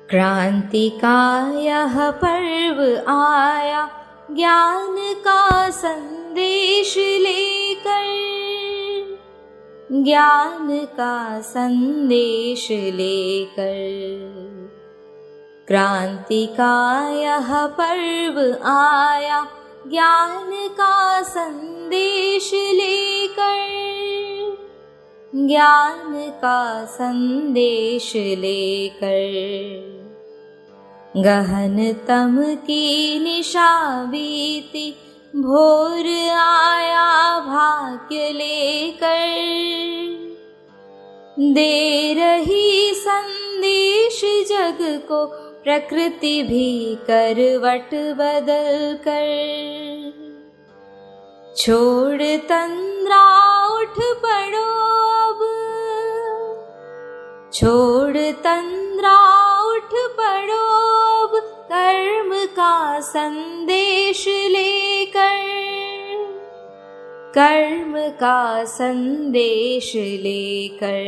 क्रांति का यह पर्व आया ज्ञान का संदेश लेकर, ज्ञान का संदेश लेकर। क्रांति का यह पर्व आया ज्ञान का संदेश लेकर, ज्ञान का संदेश लेकर। गहनतम की निशा बीती, भोर आया भाग्य लेकर, दे रही संदेश जग को प्रकृति भी करवट बदल कर। छोड़ तंद्रा उठ पड़ो अब, छोड़ तंद्रा उठ पड़ो अब, कर्म का संदेश लेकर, कर्म का संदेश लेकर।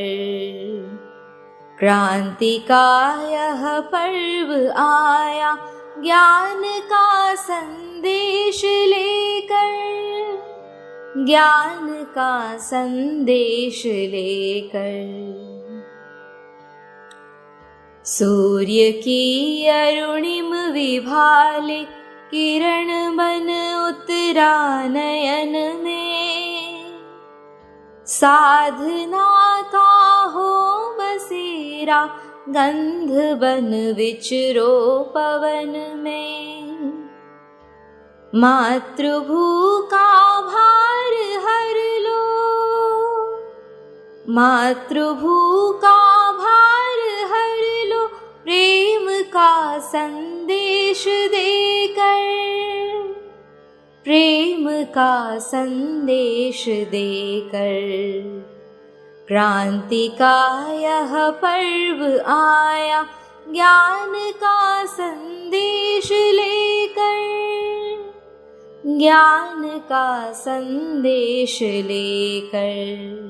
क्रांति का यह पर्व आया ज्ञान का संदेश लेकर, ज्ञान का संदेश लेकर। सूर्य की अरुणिम विभाले, किरण बन उतरा नयन में, साधना का हो बसेरा, गंध बन विचरो पवन में। मातृभू का भार हर लो, मातृभू का भार हर लो, प्रेम का संदेश देकर, प्रेम का संदेश देकर। क्रांति का यह पर्व आया ज्ञान का संदेश लेकर, ज्ञान का संदेश लेकर।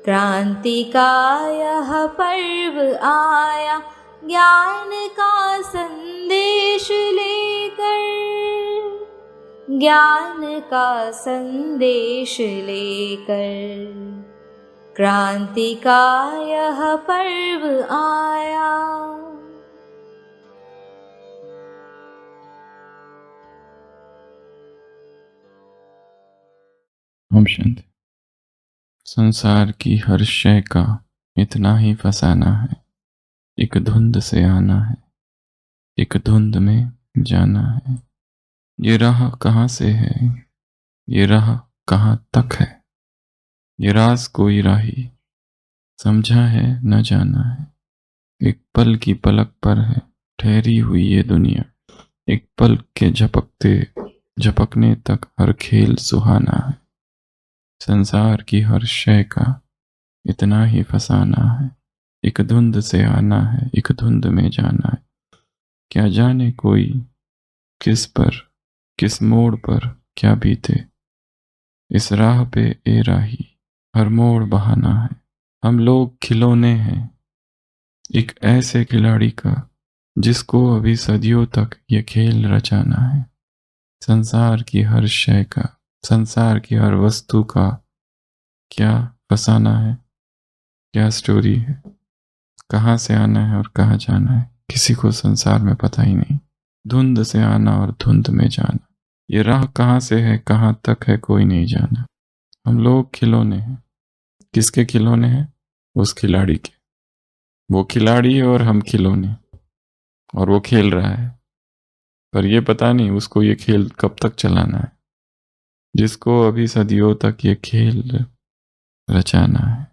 क्रांति का यह पर्व आया ज्ञान का संदेश लेकर, ज्ञान का संदेश लेकर। क्रांति का यह पर्व आया। ओम शांति। संसार की हर शय का इतना ही फसाना है, एक धुंध से आना है, एक धुंध में जाना है। ये राह कहाँ से है, ये राह कहाँ तक है, ये राज कोई राही समझा है न जाना है। एक पल की पलक पर है ठहरी हुई ये दुनिया, एक पल के झपकते झपकने तक हर खेल सुहाना है। संसार की हर शय का इतना ही फसाना है, एक धुंध से आना है, एक धुंध में जाना है। क्या जाने कोई किस पर, किस मोड़ पर क्या बीते, इस राह पे ए राही हर मोड़ बहाना है। हम लोग खिलौने हैं एक ऐसे खिलाड़ी का, जिसको अभी सदियों तक ये खेल रचाना है। संसार की हर शय का, संसार की हर वस्तु का क्या फसाना है, क्या स्टोरी है, कहाँ से आना है और कहाँ जाना है, किसी को संसार में पता ही नहीं। धुंध से आना और धुंध में जाना, ये राह कहाँ से है कहाँ तक है कोई नहीं जाना। हम लोग खिलौने हैं। किसके खिलौने हैं? उस खिलाड़ी के। वो खिलाड़ी है और हम खिलौने, और वो खेल रहा है, पर ये पता नहीं उसको ये खेल कब तक चलाना है, जिसको अभी सदियों तक ये खेल रचाना है।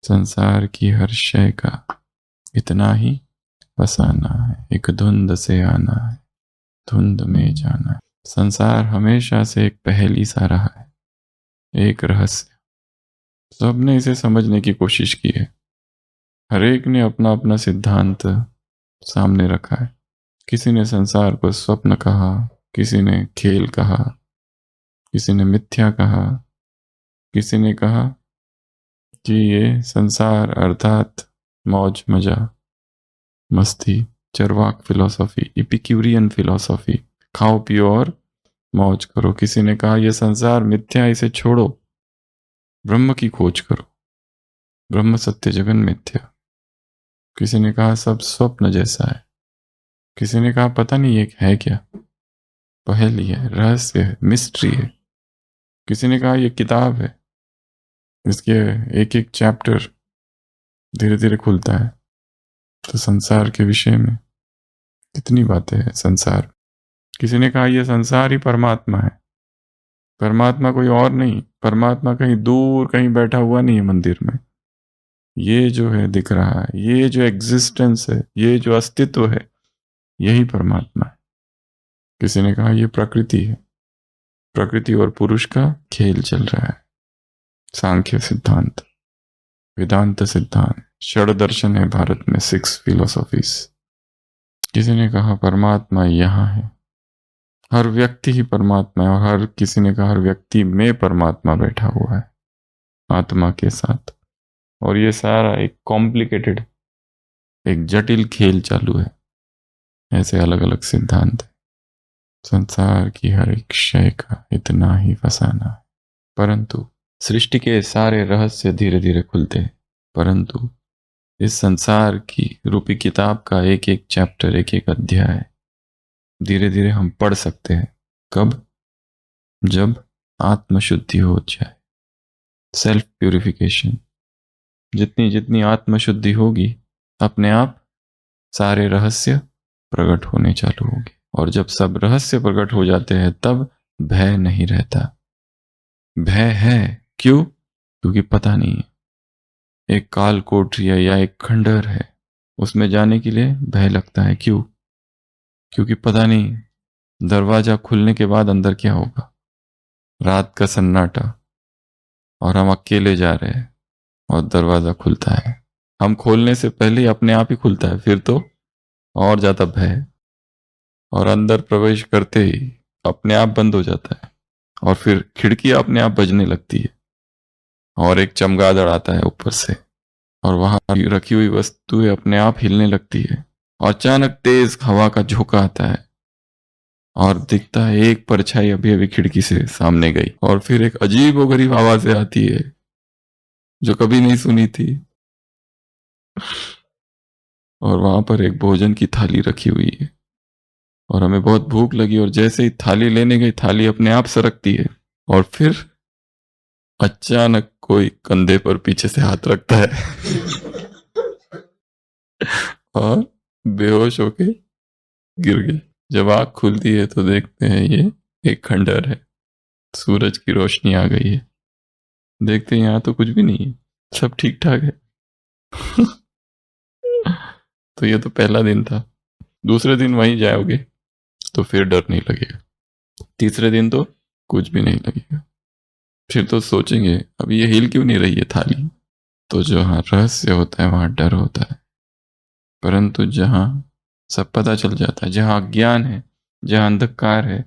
संसार की हर शय का इतना ही फसाना है, एक धुंध से आना है, धुंध में जाना है। संसार हमेशा से एक पहेली सा रहा है, एक रहस्य। सबने इसे समझने की कोशिश की है, हर एक ने अपना अपना सिद्धांत सामने रखा है। किसी ने संसार को स्वप्न कहा, किसी ने खेल कहा, किसी ने मिथ्या कहा, किसी ने कहा कि ये संसार अर्थात मौज मजा, मस्ती, चरवाक फिलॉसफी, इपिक्यूरियन फिलॉसफी, खाओ पियो और मौज करो। किसी ने कहा यह संसार मिथ्या, इसे छोड़ो, ब्रह्म की खोज करो, ब्रह्म सत्य जगन मिथ्या। किसी ने कहा सब स्वप्न जैसा है। किसी ने कहा पता नहीं ये है क्या, पहेली है, रहस्य है, मिस्ट्री है। किसी ने कहा ये किताब है, इसके एक एक चैप्टर धीरे धीरे खुलता है। तो संसार के विषय में कितनी बातें हैं संसार। किसी ने कहा यह संसार ही परमात्मा है, परमात्मा कोई और नहीं, परमात्मा कहीं दूर कहीं बैठा हुआ नहीं है मंदिर में। ये जो है दिख रहा है, ये जो एग्जिस्टेंस है, ये जो अस्तित्व है, यही परमात्मा है। किसी ने कहा यह प्रकृति है, प्रकृति और पुरुष का खेल चल रहा है। सांख्य सिद्धांत, वेदांत सिद्धांत, षड दर्शन है भारत में, 6 फिलोसॉफीज। किसी ने कहा परमात्मा यहाँ है, हर व्यक्ति ही परमात्मा है, और हर किसी ने कहा हर व्यक्ति में परमात्मा बैठा हुआ है आत्मा के साथ। और ये सारा एक कॉम्प्लिकेटेड, एक जटिल खेल चालू है। ऐसे अलग अलग सिद्धांत है। संसार की हर एक शय का इतना ही फसाना है, परंतु सृष्टि के सारे रहस्य धीरे धीरे खुलते हैं। परंतु इस संसार की रूपी किताब का एक एक चैप्टर, एक एक अध्याय धीरे धीरे हम पढ़ सकते हैं। कब? जब आत्मशुद्धि हो जाए, सेल्फ प्यूरिफिकेशन। जितनी जितनी आत्मशुद्धि होगी, अपने आप सारे रहस्य प्रकट होने चालू होंगे। और जब सब रहस्य प्रकट हो जाते हैं, तब भय नहीं रहता। भय है क्यों? क्योंकि पता नहीं है। एक काल कोठरी है या एक खंडहर है, उसमें जाने के लिए भय लगता है। क्यों? क्योंकि पता नहीं दरवाजा खुलने के बाद अंदर क्या होगा। रात का सन्नाटा, और हम अकेले जा रहे हैं, और दरवाजा खुलता है। हम खोलने से पहले ही अपने आप ही खुलता है, फिर तो और ज्यादा भय। और अंदर प्रवेश करते ही अपने आप बंद हो जाता है, और फिर खिड़की अपने आप बजने लगती है, और एक चमगादड़ आता है ऊपर से, और वहां रखी हुई वस्तुएं अपने आप हिलने लगती है। और अचानक तेज हवा का झोंका आता है, और दिखता है एक परछाई अभी अभी खिड़की से सामने गई, और फिर एक अजीब व गरीब आवाजें आती है जो कभी नहीं सुनी थी। और वहां पर एक भोजन की थाली रखी हुई है, और हमें बहुत भूख लगी, और जैसे ही थाली लेने गई, थाली अपने आप सरकती है, और फिर अचानक कोई कंधे पर पीछे से हाथ रखता है और बेहोश होके गिर गए। जब आंख खुलती है तो देखते हैं ये एक खंडहर है, सूरज की रोशनी आ गई है। देखते हैं यहाँ तो कुछ भी नहीं है, सब ठीक ठाक है। तो ये तो पहला दिन था। दूसरे दिन वहीं जाओगे तो फिर डर नहीं लगेगा। तीसरे दिन तो कुछ भी नहीं लगेगा। फिर तो सोचेंगे अब ये हिल क्यों नहीं रही है थाली। तो जहाँ रहस्य होता है वहां डर होता है, परंतु जहां सब पता चल जाता है, जहां अज्ञान है, जहां अंधकार है,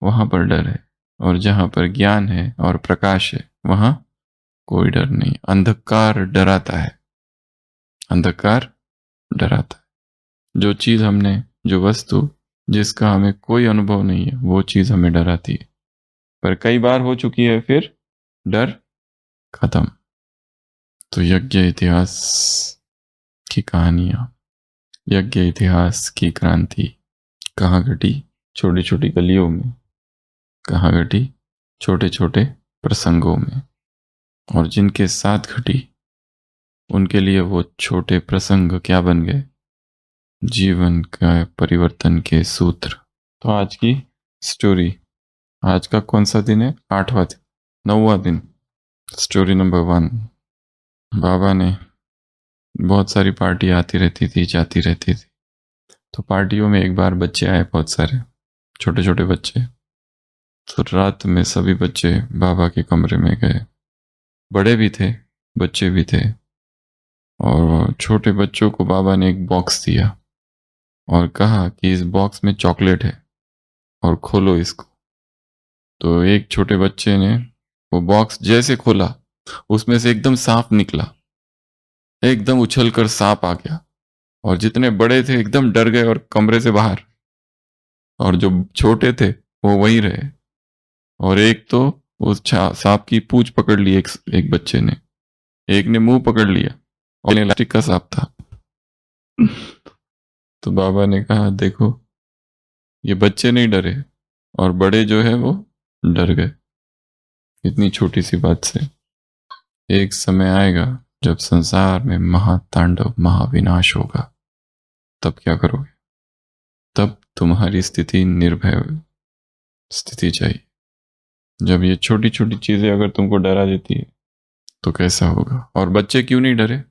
वहां पर डर है। और जहां पर ज्ञान है और प्रकाश है, वहां कोई डर नहीं। अंधकार डराता है, अंधकार डराता है। जो चीज हमने, जो वस्तु जिसका हमें कोई अनुभव नहीं है, वो चीज हमें डराती है। पर कई बार हो चुकी है, फिर डर खत्म। तो यज्ञ इतिहास की कहानियां, यज्ञ इतिहास की क्रांति कहाँ घटी? छोटी छोटी गलियों में। कहाँ घटी? छोटे छोटे प्रसंगों में। और जिनके साथ घटी, उनके लिए वो छोटे प्रसंग क्या बन गए? जीवन का परिवर्तन के सूत्र। तो आज की स्टोरी, आज का कौन सा दिन है? 8वां दिन, 9वां दिन। Story number 1। बाबा ने, बहुत सारी पार्टी आती रहती थी, जाती रहती थी। तो पार्टियों में एक बार बच्चे आए, बहुत सारे छोटे छोटे बच्चे। तो रात में सभी बच्चे बाबा के कमरे में गए। बड़े भी थे, बच्चे भी थे। और छोटे बच्चों को बाबा ने एक बॉक्स दिया और कहा कि इस बॉक्स में चॉकलेट है और खोलो इसको। तो एक छोटे बच्चे ने वो बॉक्स जैसे खोला, उसमें से एकदम सांप निकला, एकदम उछल कर सांप आ गया। और जितने बड़े थे एकदम डर गए और कमरे से बाहर, और जो छोटे थे वो वहीं रहे। और एक तो उस सांप की पूंछ पकड़ ली एक बच्चे ने, एक ने मुंह पकड़ लिया और इलास्टिक का सांप था। तो बाबा ने कहा देखो, ये बच्चे नहीं डरे और बड़े जो है वो डर गए इतनी छोटी सी बात से। एक समय आएगा जब संसार में महातांडव महाविनाश होगा, तब क्या करोगे? तब तुम्हारी स्थिति निर्भय स्थिति चाहिए। जब ये छोटी छोटी चीजें अगर तुमको डरा देती है तो कैसा होगा? और बच्चे क्यों नहीं डरे,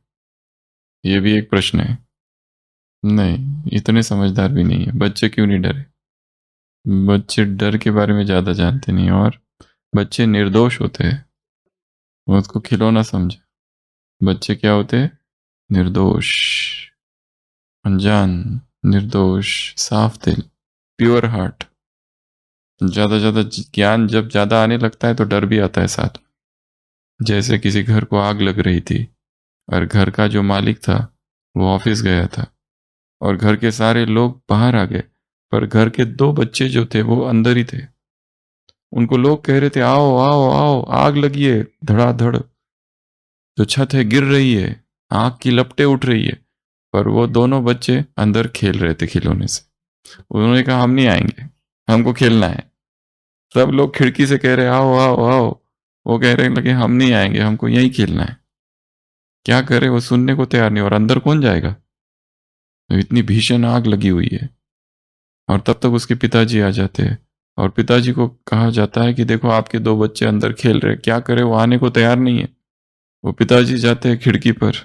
ये भी एक प्रश्न है। नहीं, इतने समझदार भी नहीं है। बच्चे क्यों नहीं डरे? बच्चे डर के बारे में ज्यादा जानते नहीं, और बच्चे निर्दोष होते हैं, वो उसको खिलौना समझे। बच्चे क्या होते हैं? निर्दोष, अनजान, निर्दोष, साफ दिल, प्योर हार्ट। ज्यादा ज्ञान जब ज्यादा आने लगता है तो डर भी आता है साथ में। जैसे किसी घर को आग लग रही थी और घर का जो मालिक था वो ऑफिस गया था और घर के सारे लोग बाहर आ गए, पर घर के 2 बच्चे जो थे वो अंदर ही थे। उनको लोग कह रहे थे आओ आओ आओ, आग लगी है, धड़ाधड़, जो छत है गिर रही है, आग की लपटें उठ रही है। पर वो दोनों बच्चे अंदर खेल रहे थे खिलौने से। उन्होंने कहा हम नहीं आएंगे, हमको खेलना है। सब लोग खिड़की से कह रहे आओ आओ आओ, वो कह रहे लगे हम नहीं आएंगे, हमको यहीं खेलना है। क्या करे, वो सुनने को तैयार नहीं, और अंदर कौन जाएगा? तो इतनी भीषण आग लगी हुई है। और तब तक उसके पिताजी आ जाते हैं और पिताजी को कहा जाता है कि देखो आपके 2 बच्चे अंदर खेल रहे, क्या करे, वो आने को तैयार नहीं है। वो पिताजी जाते हैं खिड़की पर,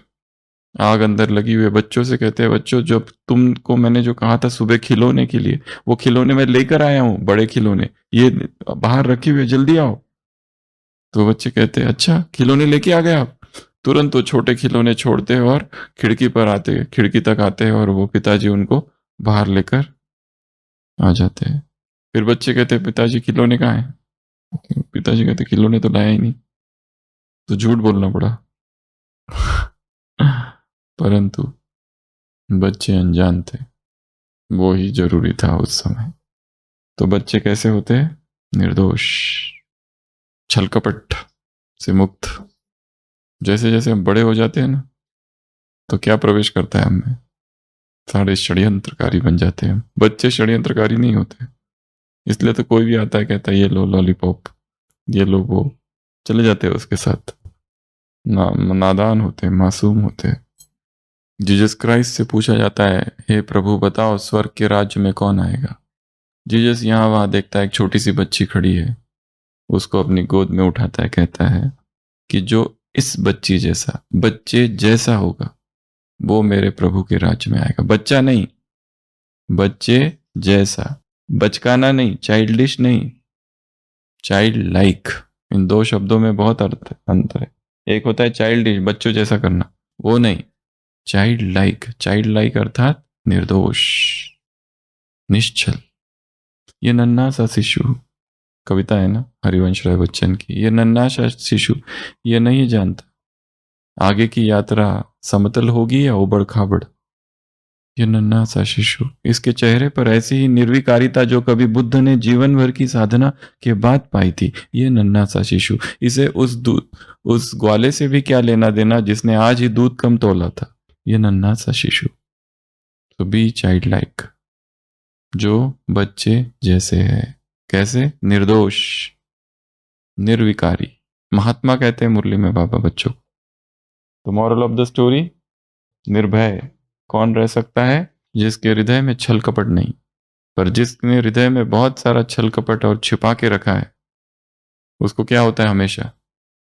आग अंदर लगी हुई है, बच्चों से कहते हैं बच्चों जब तुमको मैंने जो कहा था सुबह खिलौने के लिए, वो खिलौने मैं लेकर आया हूं, बड़े खिलौने ये बाहर रखे हुए, जल्दी आओ। तो बच्चे कहते हैं अच्छा खिलौने लेके आ गए आप। तुरंत वो छोटे खिलौने छोड़ते हैं और खिड़की पर आते, खिड़की तक आते हैं और वो पिताजी उनको बाहर लेकर आ जाते हैं। फिर बच्चे कहते हैं पिताजी खिलौने कहाँ हैं? पिताजी कहते खिलौने तो लाया ही नहीं। तो झूठ बोलना पड़ा। परंतु बच्चे अनजान थे, वो ही जरूरी था उस समय। तो बच्चे कैसे होते हैं? निर्दोष, छलकपट से मुक्त। जैसे जैसे हम बड़े हो जाते हैं ना, तो क्या प्रवेश करता है हमें? सारे षड्यंत्रकारी बन जाते हैं। बच्चे षड्यंत्रकारी नहीं होते, इसलिए तो कोई भी आता है कहता है ये लो लॉलीपॉप, ये लो वो, चले जाते हैं उसके साथ। नादान होते हैं, मासूम होते हैं। जीसस क्राइस्ट से पूछा जाता है हे प्रभु बताओ स्वर्ग के राज्य में कौन आएगा? जीसस यहाँ वहां देखता है एक छोटी सी बच्ची खड़ी है, उसको अपनी गोद में उठाता है, कहता है कि जो इस बच्चे जैसा होगा वो मेरे प्रभु के राज्य में आएगा। बच्चा नहीं, बच्चे जैसा, बचकाना नहीं, चाइल्डिश नहीं, चाइल्ड लाइक। इन 2 शब्दों में बहुत अंतर है। एक होता है चाइल्डिश, बच्चों जैसा करना, वो नहीं। चाइल्ड लाइक अर्थात निर्दोष, निश्चल। ये नन्हा सा शिशु, कविता है ना हरिवंश राय बच्चन की, ये नन्हा सा शिशु ये नहीं जानता आगे की यात्रा समतल होगी या उबड़ खाबड़। ये नन्हा सा शिशु, इसके चेहरे पर ऐसी ही निर्विकारिता जो कभी बुद्ध ने जीवन भर की साधना के बाद पाई थी। ये नन्हा सा शिशु, इसे उस ग्वाले से भी क्या लेना देना जिसने आज ही दूध कम तोला था। ये नन्हा सा शिशु। तो बी चाइल्ड लाइक, जो बच्चे जैसे है। कैसे? निर्दोष, निर्विकारी। महात्मा कहते हैं मुरली में बाबा बच्चों को। तो मॉरल ऑफ द स्टोरी, निर्भय कौन रह सकता है? जिसके हृदय में छल कपट नहीं। पर जिसने हृदय में बहुत सारा छल कपट और छिपा के रखा है, उसको क्या होता है? हमेशा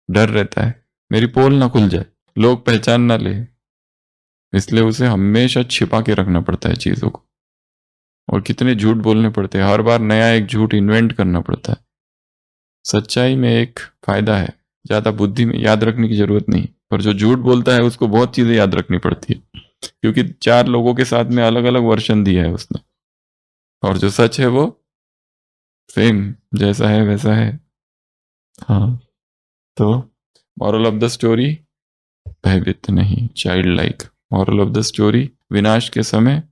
डर रहता है मेरी पोल ना खुल जाए, लोग पहचान ना ले, इसलिए उसे हमेशा छिपा के रखना पड़ता है चीजों को। और कितने झूठ बोलने पड़ते हैं, हर बार नया एक झूठ इन्वेंट करना पड़ता है। सच्चाई में एक फायदा है, ज्यादा बुद्धि में याद रखने की जरूरत नहीं, पर जो झूठ बोलता है उसको बहुत चीजें याद रखनी पड़ती है, क्योंकि 4 लोगों के साथ में अलग अलग वर्षन दिया है उसने। और जो सच है वो सेम, जैसा है वैसा है। हाँ, तो मॉरल ऑफ द स्टोरी, भयभीत नहीं, child like, moral of the story, विनाश के समय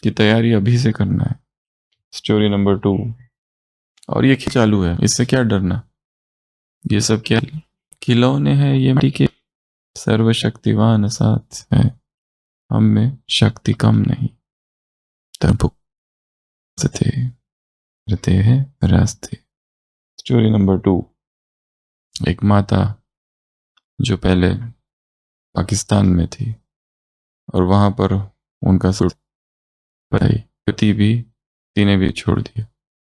की तैयारी अभी से करना है। स्टोरी नंबर 2, और ये चालू है, इससे क्या डरना, ये सब क्या खिलौने हैं, ये मिट्टी के, सर्वशक्तिवान साथ है, हम में शक्ति कम नहीं, तब रहते हैं रास्ते। स्टोरी नंबर 2, एक माता जो पहले पाकिस्तान में थी और वहां पर उनका पति भी तीने भी छोड़ दिया,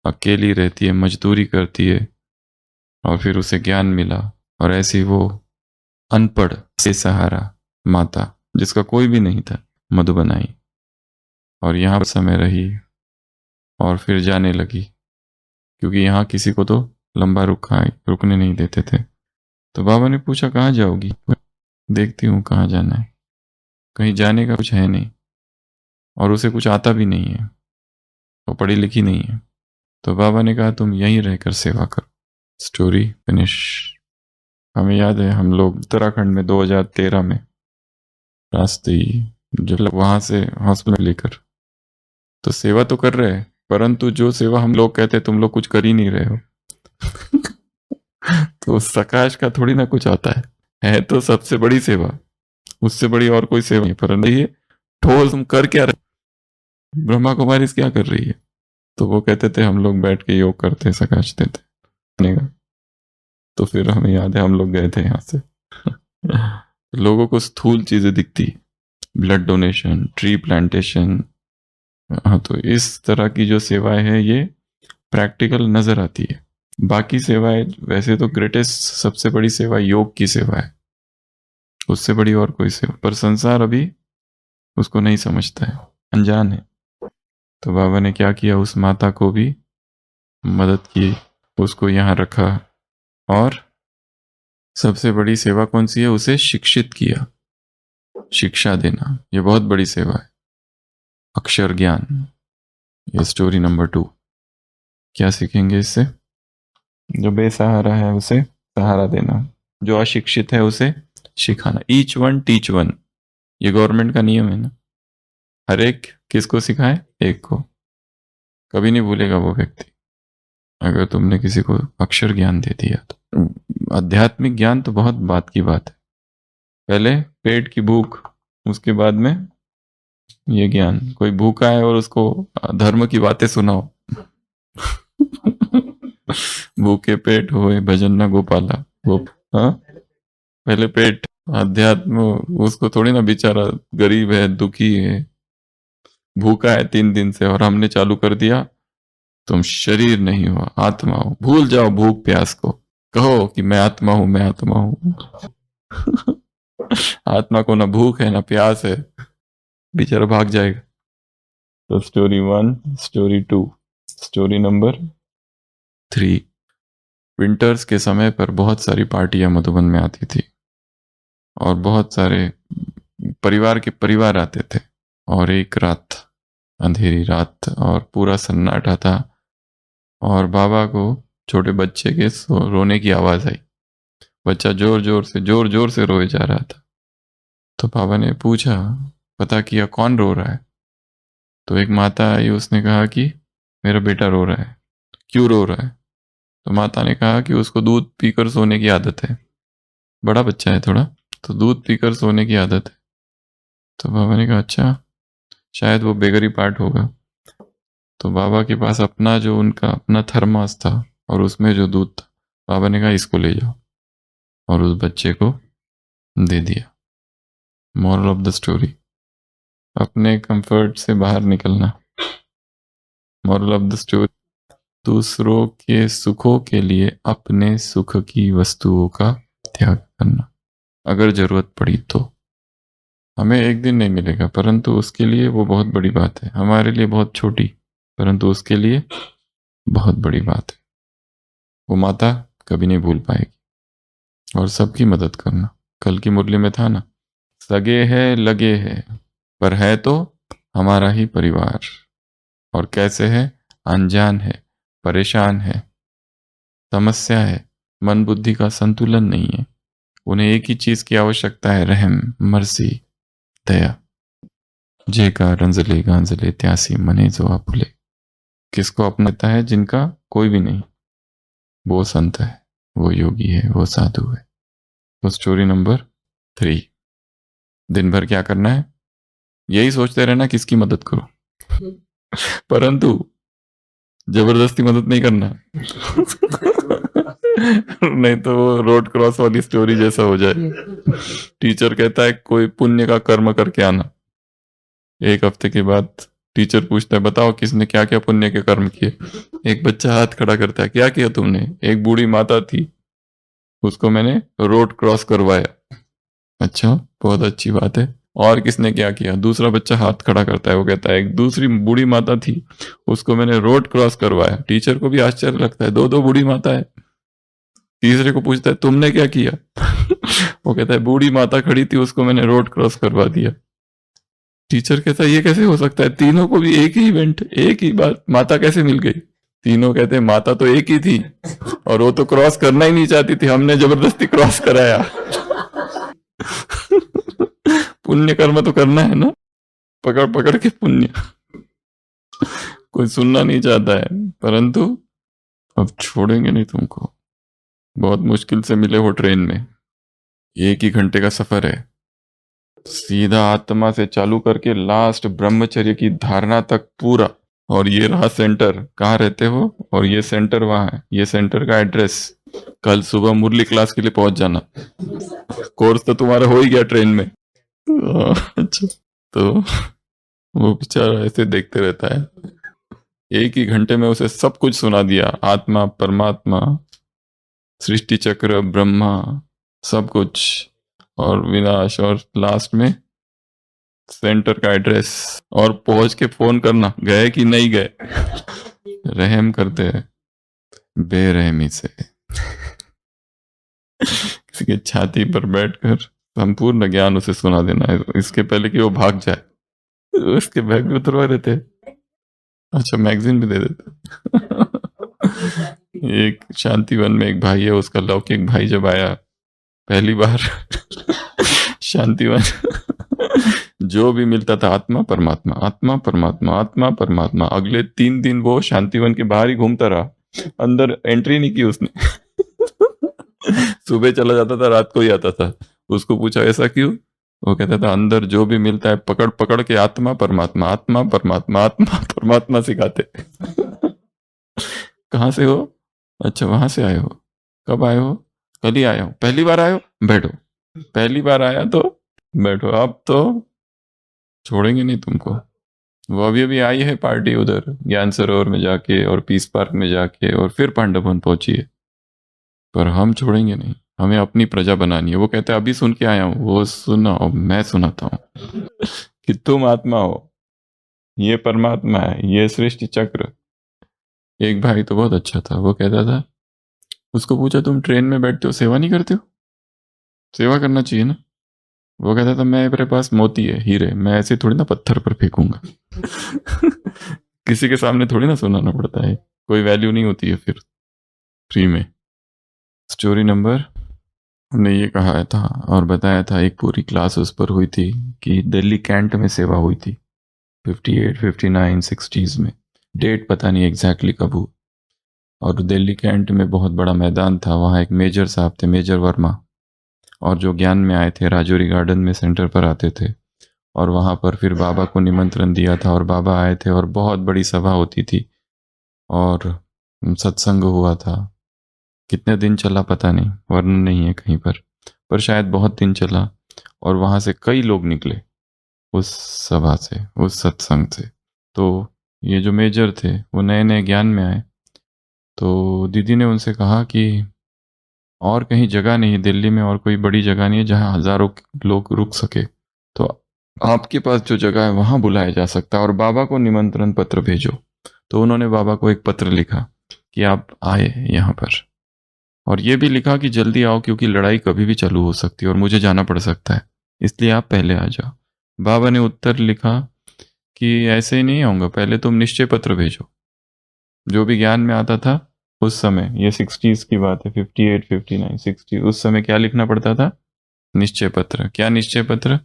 अकेली रहती है, मजदूरी करती है, और फिर उसे ज्ञान मिला, और ऐसी वो अनपढ़ से सहारा माता जिसका कोई भी नहीं था, मधुबन आई और यहाँ समय रही और फिर जाने लगी, क्योंकि यहाँ किसी को तो लंबा रुकने नहीं देते थे। तो बाबा ने पूछा कहाँ जाओगी, देखती हूँ कहाँ जाना है, कहीं जाने का कुछ है नहीं, और उसे कुछ आता भी नहीं है, वो पढ़ी लिखी नहीं है। तो बाबा ने कहा तुम यहीं रहकर सेवा करो। Story finish. हमें याद है हम लोग उत्तराखंड में 2013 में रास्ते जब वहां से हॉस्पिटल लेकर, तो सेवा तो कर रहे हैं, परंतु जो सेवा हम लोग कहते तुम लोग कुछ कर ही नहीं रहे हो तो उस प्रकाश का थोड़ी ना कुछ आता है तो सबसे बड़ी सेवा, उससे बड़ी और कोई सेवा नहीं, परंतु ये ठोस तुम कर क्या रहे, ब्रह्मा कुमारी क्या कर रही है। तो वो कहते थे हम लोग बैठ के योग करते, सकाश देते। तो फिर हमें याद है हम लोग गए थे यहाँ से लोगों को स्थूल चीजें दिखती, ब्लड डोनेशन, ट्री प्लांटेशन, हाँ, तो इस तरह की जो सेवाएं हैं ये प्रैक्टिकल नजर आती है। बाकी सेवाएं वैसे तो ग्रेटेस्ट, सबसे बड़ी सेवा योग की सेवा है, उससे बड़ी और कोई सेवा, पर संसार अभी उसको नहीं समझता है, अनजान है। तो बाबा ने क्या किया, उस माता को भी मदद की, उसको यहाँ रखा, और सबसे बड़ी सेवा कौन सी है, उसे शिक्षित किया, शिक्षा देना, ये बहुत बड़ी सेवा है, अक्षर ज्ञान। ये स्टोरी नंबर 2। क्या सीखेंगे इससे, जो बेसहारा है उसे सहारा देना, जो अशिक्षित है उसे सिखाना, ईच वन टीच वन, ये गवर्नमेंट का नियम है ना, हर एक किसको सिखाए, एक को। कभी नहीं भूलेगा वो व्यक्ति अगर तुमने किसी को अक्षर ज्ञान दे दिया तो। आध्यात्मिक ज्ञान तो बहुत बात की बात है, पहले पेट की भूख, उसके बाद में ये ज्ञान। कोई भूखा है और उसको धर्म की बातें सुनाओ भूखे पेट होए भजन न गोपाला, वो हाँ, पहले पेट, अध्यात्म उसको थोड़ी ना, बेचारा गरीब है, दुखी है, भूखा है 3 दिन से, और हमने चालू कर दिया तुम शरीर नहीं हो आत्मा हो, भूल जाओ भूख प्यास को, कहो कि मैं आत्मा हूं, मैं आत्मा हूं आत्मा को ना भूख है ना प्यास है, बेचारा भाग जाएगा। तो story 1, story 2, story number 3। Winters के समय पर बहुत सारी पार्टियां मधुबन में आती थी और बहुत सारे परिवार के परिवार आते थे, और एक रात, अंधेरी रात, और पूरा सन्नाटा था, और बाबा को छोटे बच्चे के रोने की आवाज आई, बच्चा जोर जोर से रोए जा रहा था। तो बाबा ने पूछा, पता किया कौन रो रहा है, तो एक माता आई, उसने कहा कि मेरा बेटा रो रहा है। क्यों रो रहा है, तो माता ने कहा कि उसको दूध पीकर सोने की आदत है, बड़ा बच्चा है थोड़ा, तो दूध पीकर सोने की आदत है। तो बाबा ने कहा अच्छा, शायद वो बेगरी पार्ट होगा। तो बाबा के पास अपना जो उनका अपना थर्मास था और उसमें जो दूध था, बाबा ने कहा इसको ले जाओ, और उस बच्चे को दे दिया। मॉरल ऑफ द स्टोरी, अपने कंफर्ट से बाहर निकलना। मॉरल ऑफ द स्टोरी, दूसरों के सुखों के लिए अपने सुख की वस्तुओं का त्याग करना, अगर जरूरत पड़ी तो। हमें एक दिन नहीं मिलेगा, परंतु उसके लिए वो बहुत बड़ी बात है, हमारे लिए बहुत छोटी, परंतु उसके लिए बहुत बड़ी बात है, वो माता कभी नहीं भूल पाएगी। और सबकी मदद करना, कल की मुरली में था ना, सगे है लगे है, पर है तो हमारा ही परिवार, और कैसे है, अनजान है, परेशान है, समस्या है, मन बुद्धि का संतुलन नहीं है, उन्हें एक ही चीज की आवश्यकता है, रहम, मर्सी, दया। जे का रंजले गांजले त्यासी मने जो आपुले। किसको अपनाता है? जिनका कोई भी नहीं, वो संत है, वो योगी है, वो साधु है। तो स्टोरी नंबर 3, दिन भर क्या करना है? यही सोचते रहना किसकी मदद करो, परंतु जबरदस्ती मदद नहीं करना। नहीं तो वो रोड क्रॉस वाली स्टोरी जैसा हो जाए। टीचर कहता है कोई पुण्य का कर्म करके आना। एक हफ्ते के बाद टीचर पूछता है बताओ किसने क्या क्या पुण्य के कर्म किए। एक बच्चा हाथ खड़ा करता है, क्या किया तुमने? एक बूढ़ी माता थी, उसको मैंने रोड क्रॉस करवाया। अच्छा, बहुत अच्छी बात है। और किसने क्या किया? दूसरा बच्चा हाथ खड़ा करता है, वो कहता है एक दूसरी बूढ़ी माता थी, उसको मैंने रोड क्रॉस करवाया। टीचर को भी आश्चर्य लगता है, दो दो बूढ़ी माता है। तीसरे को पूछता है तुमने क्या किया? वो कहता है बूढ़ी माता खड़ी थी, उसको मैंने रोड क्रॉस करवा दिया। टीचर कहता है ये कैसे हो सकता है? तीनों को भी एक ही इवेंट, एक ही बात, माता कैसे मिल गई? तीनों कहते हैं माता तो एक ही थी और वो तो क्रॉस करना ही नहीं चाहती थी, हमने जबरदस्ती क्रॉस कराया। पुण्य कर्म तो करना है ना, पकड़ पकड़ के पुण्य। कोई सुनना नहीं चाहता है, परंतु अब छोड़ेंगे नहीं तुमको। बहुत मुश्किल से मिले हो ट्रेन में, 1 ही घंटे का सफर है, सीधा आत्मा से चालू करके लास्ट ब्रह्मचर्य की धारणा तक पूरा। और ये रहा सेंटर, कहाँ रहते हो? और ये सेंटर वहां है, ये सेंटर का एड्रेस। कल सुबह मुरली क्लास के लिए पहुंच जाना। कोर्स तो तुम्हारा हो ही गया ट्रेन में। अच्छा, तो वो बेचारा ऐसे देखते रहता है। 1 ही घंटे में उसे सब कुछ सुना दिया, आत्मा, परमात्मा, सृष्टि चक्र, ब्रह्मा, सब कुछ, और विनाश, और लास्ट में सेंटर का एड्रेस। और पहुंच के फोन करना गए कि नहीं गए। रहम करते हैं बेरहमी से। किसी के छाती पर बैठकर संपूर्ण ज्ञान उसे सुना देना है, इसके पहले कि वो भाग जाए। उसके बैग में उतरवा देते। अच्छा, मैगजीन भी दे देते। एक शांतिवन में एक भाई है, उसका लौकिक भाई जब आया पहली बार शांतिवन, जो भी मिलता था आत्मा परमात्मा, आत्मा परमात्मा, आत्मा परमात्मा। अगले 3 दिन वो शांतिवन के बाहर ही घूमता रहा, अंदर एंट्री नहीं की उसने। सुबह चला जाता था, रात को ही आता था। उसको पूछा ऐसा क्यों? वो कहता था अंदर जो भी मिलता है पकड़ पकड़ के आत्मा परमात्मा, आत्मा परमात्मा, आत्मा परमात्मा सिखाते। कहाँ से हो? अच्छा, वहां से आए हो। कब आए हो? कल ही आए हो। पहली बार आए हो? बैठो। पहली बार आया तो बैठो, अब तो छोड़ेंगे नहीं तुमको। वो अभी अभी आई है पार्टी उधर ज्ञान सरोवर में जाके और पीस पार्क में जाके, और फिर पांडवन पहुंची है। पर हम छोड़ेंगे नहीं, हमें अपनी प्रजा बनानी है। वो कहते हैं अभी सुन के आया हूं, वो सुनाओ, मैं सुनाता हूं। कि तुम आत्मा हो, ये परमात्मा है, ये सृष्टि चक्र। एक भाई तो बहुत अच्छा था, वो कहता था, उसको पूछा तुम ट्रेन में बैठते हो सेवा नहीं करते हो? सेवा करना चाहिए ना। वो कहता था मैं, मेरे पास मोती है, हीरे, मैं ऐसे थोड़ी ना पत्थर पर फेंकूंगा। किसी के सामने थोड़ी ना सुनाना पड़ता है, कोई वैल्यू नहीं होती है फिर फ्री में। स्टोरी नंबर, हमने ये कहा था और बताया था, एक पूरी क्लास उस पर हुई थी कि दिल्ली कैंट में सेवा हुई थी 58, 59, 60s में। डेट पता नहीं एग्जैक्टली कब हुई। और दिल्ली कैंट में बहुत बड़ा मैदान था, वहाँ एक मेजर साहब थे, मेजर वर्मा, और जो ज्ञान में आए थे राजौरी गार्डन में सेंटर पर आते थे। और वहाँ पर फिर बाबा को निमंत्रण दिया था और बाबा आए थे और बहुत बड़ी सभा होती थी और सत्संग हुआ था। कितने दिन चला पता नहीं, वर्णन नहीं है कहीं पर शायद बहुत दिन चला। और वहाँ से कई लोग निकले उस सभा से, उस सत्संग से। तो ये जो मेजर थे वो नए नए ज्ञान में आए, तो दीदी ने उनसे कहा कि और कहीं जगह नहीं, दिल्ली में और कोई बड़ी जगह नहीं है जहाँ हजारों लोग रुक सके, तो आपके पास जो जगह है वहाँ बुलाया जा सकता है और बाबा को निमंत्रण पत्र भेजो। तो उन्होंने बाबा को एक पत्र लिखा कि आप आए यहाँ पर, और ये भी लिखा कि जल्दी आओ क्योंकि लड़ाई कभी भी चालू हो सकती है और मुझे जाना पड़ सकता है, इसलिए आप पहले आ जाओ। बाबा ने उत्तर लिखा कि ऐसे ही नहीं आऊँगा, पहले तुम निश्चय पत्र भेजो। जो भी ज्ञान में आता था उस समय, ये 60s की बात है, 58, 59, 60, उस समय क्या लिखना पड़ता था? निश्चय पत्र। क्या निश्चय पत्र?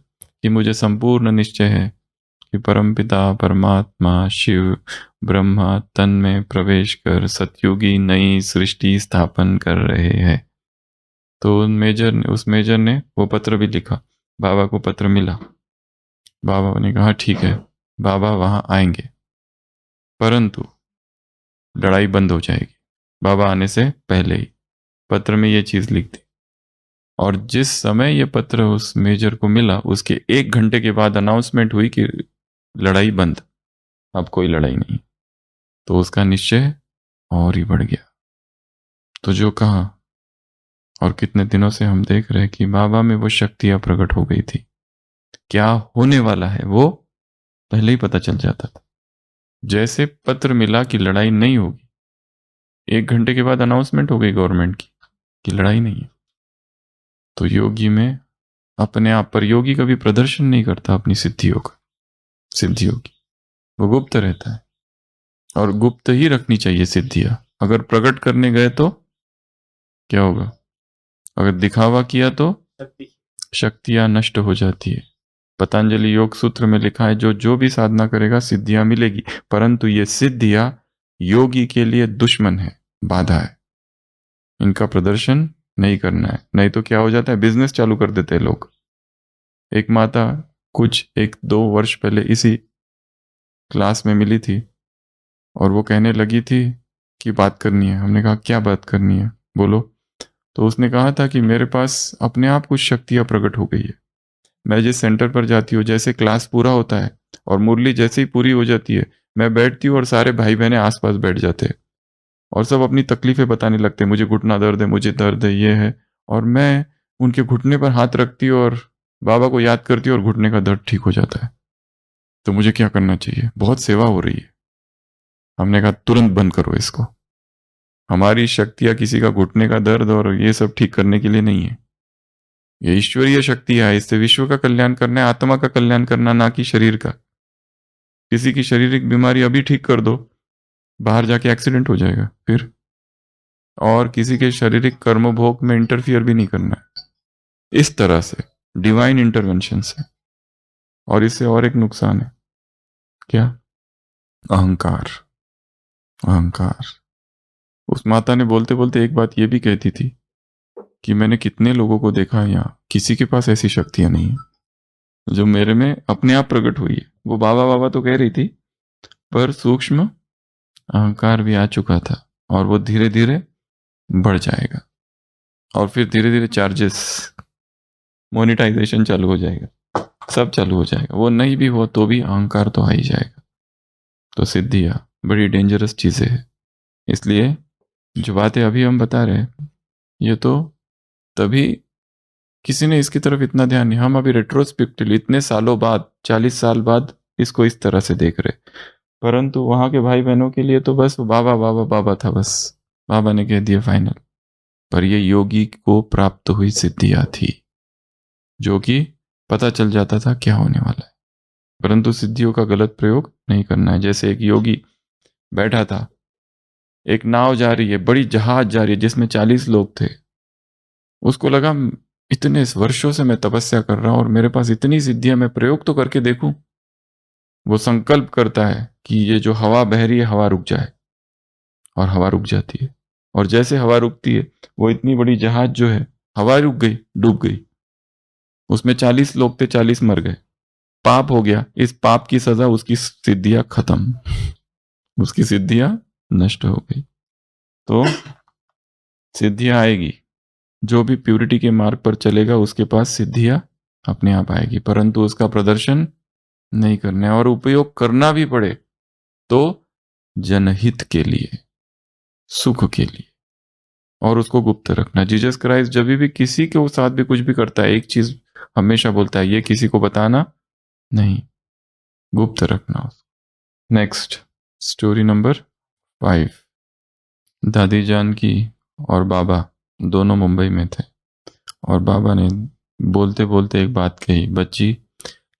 कि मुझे संपूर्ण निश्चय है कि परमपिता परमात्मा शिव ब्रह्मा तन में प्रवेश कर सतयुगी नई सृष्टि स्थापन कर रहे हैं। तो उस मेजर ने वो पत्र भी लिखा, बाबा को पत्र मिला। बाबा ने कहा ठीक है, बाबा वहां आएंगे, परंतु लड़ाई बंद हो जाएगी। बाबा आने से पहले ही पत्र में ये चीज लिख दी। और जिस समय ये पत्र उस मेजर को मिला, उसके 1 घंटे के बाद अनाउंसमेंट हुई कि लड़ाई बंद, अब कोई लड़ाई नहीं। तो उसका निश्चय और ही बढ़ गया। तो जो कहा, और कितने दिनों से हम देख रहे हैं कि बाबा में वो शक्तियां प्रकट हो गई थी। क्या होने वाला है वो पहले ही पता चल जाता था। जैसे पत्र मिला कि लड़ाई नहीं होगी, 1 घंटे के बाद अनाउंसमेंट हो गई गवर्नमेंट की कि लड़ाई नहीं है। तो योगी में अपने आप पर, योगी कभी प्रदर्शन नहीं करता अपनी सिद्धियों की, वो गुप्त रहता है। और गुप्त ही रखनी चाहिए सिद्धियां। अगर प्रकट करने गए तो क्या होगा? अगर दिखावा किया तो शक्तियां नष्ट हो जाती है। पतंजलि योग सूत्र में लिखा है, जो जो भी साधना करेगा सिद्धियां मिलेगी, परंतु ये सिद्धियां योगी के लिए दुश्मन है, बाधा है। इनका प्रदर्शन नहीं करना है, नहीं तो क्या हो जाता है, बिजनेस चालू कर देते हैं लोग। एक माता कुछ 1-2 वर्ष पहले इसी क्लास में मिली थी और वो कहने लगी थी कि बात करनी है। हमने कहा क्या बात करनी है, बोलो। तो उसने कहा था कि मेरे पास अपने आप कुछ शक्तियां प्रकट हो गई है। मैं जिस सेंटर पर जाती हूँ, जैसे क्लास पूरा होता है और मुरली जैसे ही पूरी हो जाती है, मैं बैठती हूँ और सारे भाई बहने आसपास बैठ जाते हैं और सब अपनी तकलीफें बताने लगते हैं। मुझे घुटना दर्द है, मुझे दर्द है, ये है। और मैं उनके घुटने पर हाथ रखती हूँ और बाबा को याद करती हूँ और घुटने का दर्द ठीक हो जाता है। तो मुझे क्या करना चाहिए? बहुत सेवा हो रही है। हमने कहा तुरंत बंद करो इसको। हमारी शक्तियां किसी का घुटने का दर्द और ये सब ठीक करने के लिए नहीं है। ये ईश्वरीय शक्ति है, इससे विश्व का कल्याण करना है, आत्मा का कल्याण करना, ना कि शरीर का। किसी की शारीरिक बीमारी अभी ठीक कर दो, बाहर जाके एक्सीडेंट हो जाएगा फिर। और किसी के शारीरिक कर्मभोग में इंटरफियर भी नहीं करना है। इस तरह से डिवाइन इंटरवेंशन से। और इससे और एक नुकसान है, क्या? अहंकार। अहंकार। उस माता ने बोलते बोलते एक बात ये भी कहती थी कि मैंने कितने लोगों को देखा है, यहाँ किसी के पास ऐसी शक्तियां नहीं है जो मेरे में अपने आप प्रकट हुई है। वो बाबा बाबा तो कह रही थी, पर सूक्ष्म अहंकार भी आ चुका था और वो धीरे धीरे बढ़ जाएगा। और फिर धीरे धीरे चार्जेस, मोनेटाइजेशन चालू हो जाएगा, सब चालू हो जाएगा। वो नहीं भी हो तो भी अहंकार तो आ ही जाएगा। तो सिद्धियां बड़ी डेंजरस चीजें हैं। इसलिए जो बातें अभी हम बता रहे हैं, ये तो तभी किसी ने इसकी तरफ इतना ध्यान नहीं। हम अभी रेट्रोस्पेक्टिवली इतने सालों बाद, 40 साल बाद इसको इस तरह से देख रहे। परंतु वहां के भाई बहनों के लिए तो बस बाबा बाबा बाबा था, बस बाबा ने कह दिया फाइनल। पर ये योगी को प्राप्त हुई सिद्धियां थी, जो कि पता चल जाता था क्या होने वाला है। परंतु सिद्धियों का गलत प्रयोग नहीं करना है। जैसे एक योगी बैठा था, एक नाव जा रही है, बड़ी जहाज जा रही है जिसमें 40 लोग थे। उसको लगा इतने वर्षों से मैं तपस्या कर रहा हूं और मेरे पास इतनी सिद्धियां, मैं प्रयोग तो करके देखूं। वो संकल्प करता है कि ये जो हवा बह रही है, हवा रुक जाए, और हवा रुक जाती है। और जैसे हवा रुकती है, वो इतनी बड़ी जहाज जो है, हवा रुक गई, डूब गई। उसमें 40 लोग थे, 40 मर गए। पाप हो गया। इस पाप की सजा, उसकी सिद्धियां खत्म, उसकी सिद्धियां नष्ट हो गई। तो सिद्धियां आएगी, जो भी प्यूरिटी के मार्ग पर चलेगा उसके पास सिद्धियां अपने आप आएगी, परंतु उसका प्रदर्शन नहीं करना है। और उपयोग करना भी पड़े तो जनहित के लिए, सुख के लिए, और उसको गुप्त रखना। जीसस क्राइस्ट जब भी किसी के साथ भी कुछ भी करता है, एक चीज हमेशा बोलता है, ये किसी को बताना नहीं, गुप्त रखना उसको। Next story number 5। दादी जान की और बाबा दोनों मुंबई में थे और बाबा ने बोलते बोलते एक बात कही, बच्ची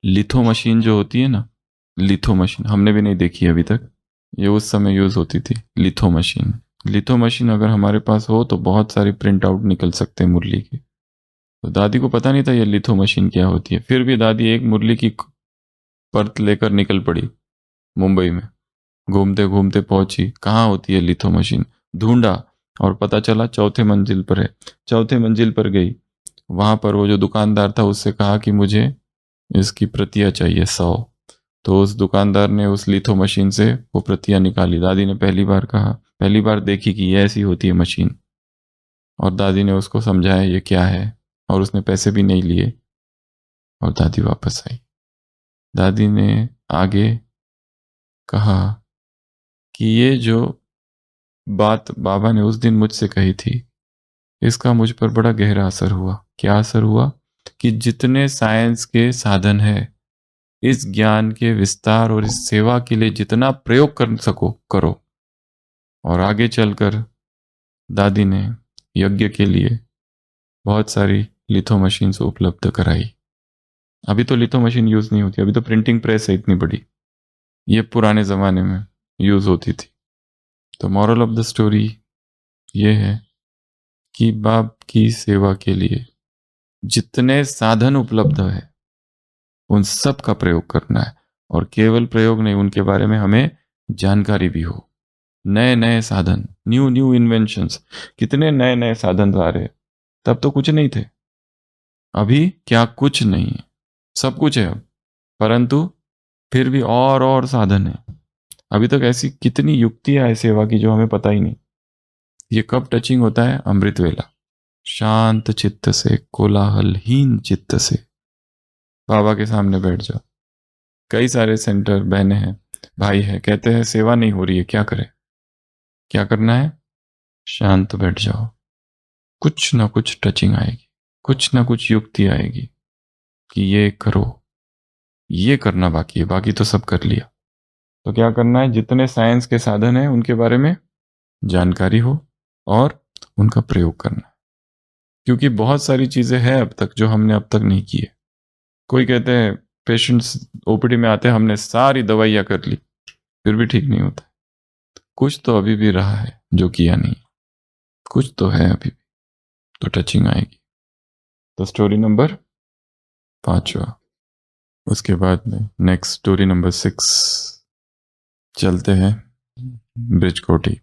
लिथो मशीन जो होती है ना, लिथो मशीन हमने भी नहीं देखी अभी तक, ये उस समय यूज होती थी। लिथो मशीन, लिथो मशीन अगर हमारे पास हो तो बहुत सारी प्रिंट आउट निकल सकते हैं मुरली के। तो दादी को पता नहीं था ये लिथो मशीन क्या होती है। फिर भी दादी एक मुरली की परत लेकर निकल पड़ी मुंबई में। घूमते घूमते पहुंची, कहाँ होती है लिथो मशीन। ढूंढा और पता चला चौथे मंजिल पर है। चौथे मंजिल पर गई, वहां पर वो जो दुकानदार था उससे कहा कि मुझे इसकी प्रतियां चाहिए 100। तो उस दुकानदार ने उस लिथो मशीन से वो प्रतियां निकाली। दादी ने पहली बार कहा, पहली बार देखी कि ये ऐसी होती है मशीन। और दादी ने उसको समझाया ये क्या है, और उसने पैसे भी नहीं लिए और दादी वापस आई। दादी ने आगे कहा कि ये जो बात बाबा ने उस दिन मुझसे कही थी, इसका मुझ पर बड़ा गहरा असर हुआ। क्या असर हुआ? कि जितने साइंस के साधन है, इस ज्ञान के विस्तार और इस सेवा के लिए जितना प्रयोग कर सको करो। और आगे चलकर दादी ने यज्ञ के लिए बहुत सारी लिथो मशीन्स उपलब्ध कराई। अभी तो लिथो मशीन यूज नहीं होती, अभी तो प्रिंटिंग प्रेस है इतनी बड़ी। ये पुराने जमाने में यूज होती थी। तो मॉरल ऑफ द स्टोरी ये है कि बाप की सेवा के लिए जितने साधन उपलब्ध है उन सब का प्रयोग करना है। और केवल प्रयोग नहीं, उनके बारे में हमें जानकारी भी हो। नए नए साधन, न्यू न्यू इन्वेंशंस, कितने नए नए साधन आ रहे। तब तो कुछ नहीं थे। अभी क्या कुछ नहीं है, सब कुछ है अब, परंतु फिर भी और साधन है। अभी तक ऐसी कितनी युक्तियां है सेवा की जो हमें पता ही नहीं। ये कब टचिंग होता है? अमृत वेला, शांत चित्त से, कोलाहलहीन चित्त से बाबा के सामने बैठ जाओ। कई सारे सेंटर बहनें हैं, भाई है, कहते हैं सेवा नहीं हो रही है, क्या करें? क्या करना है? शांत बैठ जाओ। कुछ ना कुछ टचिंग आएगी, कुछ ना कुछ युक्ति आएगी कि ये करो, ये करना बाकी है, बाकी तो सब कर लिया। तो क्या करना है? जितने साइंस के साधन हैं उनके बारे में जानकारी हो और उनका प्रयोग करना है। क्योंकि बहुत सारी चीजें हैं अब तक जो हमने अब तक नहीं की है। कोई कहते हैं पेशेंट्स ओपीडी में आते हैं, हमने सारी दवाइयां कर ली, फिर भी ठीक नहीं होता। कुछ तो अभी भी रहा है जो किया नहीं, कुछ तो है अभी भी, तो टचिंग आएगी। तो स्टोरी नंबर 5वां। उसके बाद में नेक्स्ट स्टोरी नंबर 6 चलते हैं। ब्रिज कोटी